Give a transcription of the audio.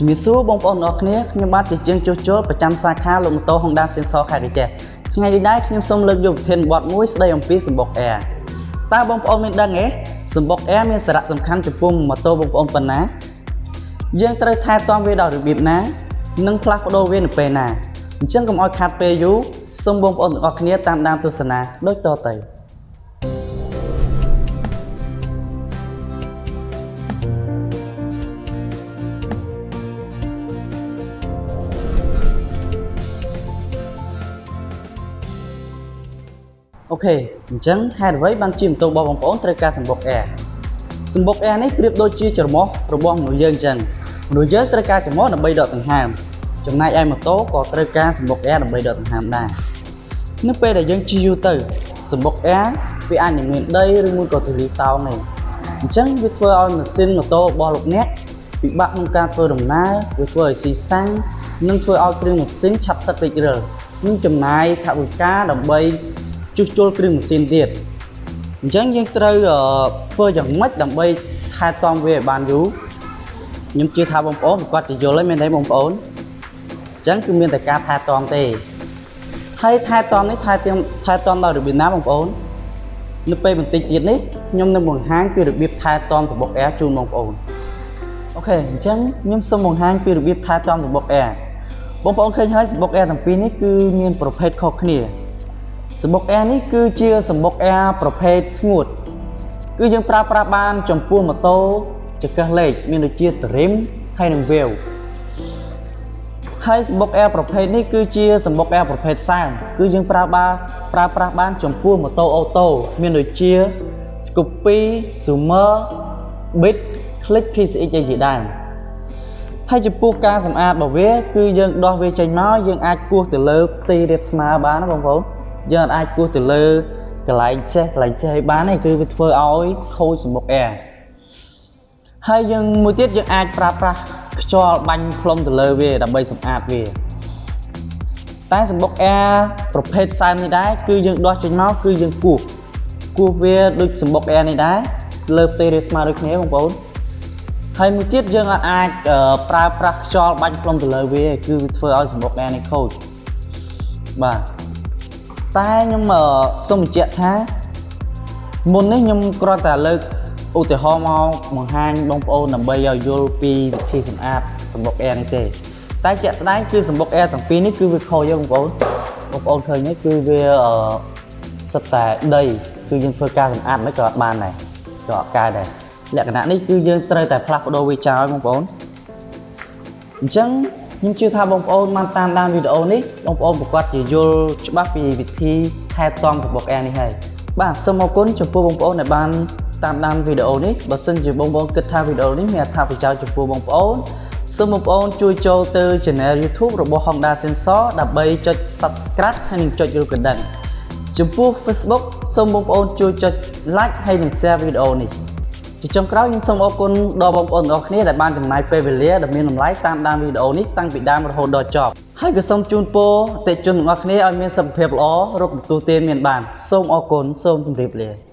ជំរាបសួរបងប្អូនទាំងអស់គ្នាខ្ញុំបាទជាជាងជួសជុលប្រចាំសាខាលោកម៉ូតូ Honda Sensor ខេត្តកោះចេះថ្ងៃនេះដែរខ្ញុំសូមលើកយកវិធានបទមួយស្ដីអំពីសម្បុក Air តើបងប្អូនមានដឹងទេសម្បុក Air មានសារៈសំខាន់ចំពោះម៉ូតូបងប្អូនប៉ុណ្ណាយើងត្រូវថែទាំវាដោយរបៀបណានិងផ្លាស់ប្ដូរវានៅពេលណាអញ្ចឹងកុំឲ្យខាតពេលយូរសូមបងប្អូនទាំងអស់គ្នាតាមដានទស្សនាដូចតទៅអូខេអញ្ចឹងហេតុអ្វីបានជាម៉ូតូរបស់បងប្អូនត្រូវការសម្បុក Air សម្បុក Air នេះប្រៀបដូចជាច្រមុះរបស់មនុស្សយើងអញ្ចឹងមនុស្សយើងត្រូវការច្រមុះដើម្បីដកដង្ហើមចំណែកឯម៉ូតូក៏ត្រូវការសម្បុក Air ដើម្បីដកដង្ហើមដែរនៅពេលដែលយើងជិះយូរទៅសម្បុក Air វាអាចនឹងមានដីឬមួយក៏ទលាយតោងទេអញ្ចឹងវាធ្វើឲ្យម៉ាស៊ីនម៉ូតូរបស់លោកអ្នកពិបាកក្នុងការធ្វើដំណើរវាធ្វើឲ្យស៊ីសាំងនិងធ្វើឲ្យគ្រឿងម៉ាស៊ីនឆាប់សិតពេករិលនិងចំណាយថវិកាដើម្បីជួសជុលគ្រឿងម៉ាស៊ីនទៀតអញ្ចឹងយើងត្រូវធ្វើយ៉ាងម៉េចដើម្បីថែទាំវាឲ្យបានយូរខ្ញុំជឿថាបងប្អូនគាត់ទៅយល់ហើយមែនទេបងប្អូនអញ្ចឹងគឺមានតែការថែទាំទេហើយថែទាំនេះថែទាំដោយរបៀបណាបងប្អូននៅពេលបន្តិចទៀតនេះខ្ញុំនឹងបង្ហាញពីរបៀបថែទាំសម្បុក Air ជូនបងប្អូនអូខេអញ្ចឹងខ្ញុំសូមបង្ហាញពីរបៀបថែទាំសម្បុក Air បងប្អូនឃើញហើយសម្បុក Air ទាំងពីរនេះគឺមានប្រភេទខុសគ្នាសម្បុក Air នេះគឺជាសម្បុក Air ប្រភេទស្ងួតគឺយើងប្រើប្រាស់បានចំពោះម៉ូតូចង្កឹះលេខមានដូចជា trim ហើយនិង wheel ហើយសម្បុក Air ប្រភេទនេះគឺជាសម្បុក Air ប្រភេទសើមគឺយើងប្រើប្រាស់បានចំពោះម៉ូតូអូតូមានដូចជា Scoopy, Zoomer, Bit, Click, PCX ជាដើមហើយចំពោះការសម្អាតរបស់វាគឺយើងដោះវាចេញមកយើងអាចគោះទៅលើផ្ទៃរាបស្មើបានណាបងប្អូនយើងអាចគោះទៅលើកន្លែងចេះឲ្យបានទេគឺវាធ្វើឲ្យខូចសម្បុក Air ហើយយើងមួយទៀតយើងអាចប្រើប្រាស់ខ្យល់បាញ់ផ្លុំទៅលើវាដើម្បីសម្អាតវាតែសម្បុក Air ប្រភេទសើមនេះដែរគឺយើងដោះចេញមកគឺយើងគោះវាដូចសម្បុក Air នេះដែរលើផ្ទៃរាបស្មើដូចគ្នាបងប្អូនហើយមួយទៀតយើងអាចប្រើប្រាស់ខ្យល់បាញ់ផ្លុំទៅលើវាគឺវាធ្វើឲ្យសម្បុក Air នេះខូចបាទតែខ្ញុំសូមបញ្ជាក់ថាមុននេះខ្ញុំគ្រាន់តែលើកឧទាហរណ៍មកបង្ហាញបងប្អូនដើម្បីឲ្យយល់ពីវិធីសម្អាតសម្បុក Air នេះទេតែជាក់ស្ដែងគឺសម្បុក Air ទាំងពីរនេះគឺវាខូចទេបងប្អូនឃើញទេគឺវាសិតតែដីគឺយើងធ្វើការសម្អាតមិនក៏អត់បានដែរក៏អត់កើតដែរលក្ខណៈនេះគឺយើងត្រូវតែផ្លាស់ប្ដូរវាចោលបងប្អូនអញ្ចឹងខ្ញុំជឿថាបងប្អូនបានតាមដានវីដេអូនេះបងប្អូនប្រកាសជាយល់ច្បាស់ពីវិធីថែទាំសម្បុក Air នេះហើយបាទសូមអរគុណចំពោះបងប្អូនដែលបានតាមដានវីដេអូនេះបើសិនជាបងប្អូនគិតថាវីដេអូនេះមានអត្ថប្រយោជន៍ចំពោះបងប្អូនសូមបងប្អូនជួយចូលទៅ Channel YouTube របស់ Honda Sensor ដើម្បីចុច Subscribe ហើយនិងចុចរូបកណ្ដឹងចំពោះ Facebook សូមបងប្អូនជួយចុច Like ហើយនិង Share វីដេអូនេះជាចុងក្រោយខ្ញុំសូមអរគុណដល់បងប្អូនទាំងអស់គ្នាដែលបានចំណាយពេលវេលាដ៏មានតម្លៃតាមដានវីដេអូនេះតាំងពីដើមរហូតដល់ចប់ហើយក៏សូមជូនពរអតិថិជនទាំងអស់គ្នាឲ្យមានសុខភាពល្អរកទទួលទានមានបានសូមអរគុណសូមជម្រាបលា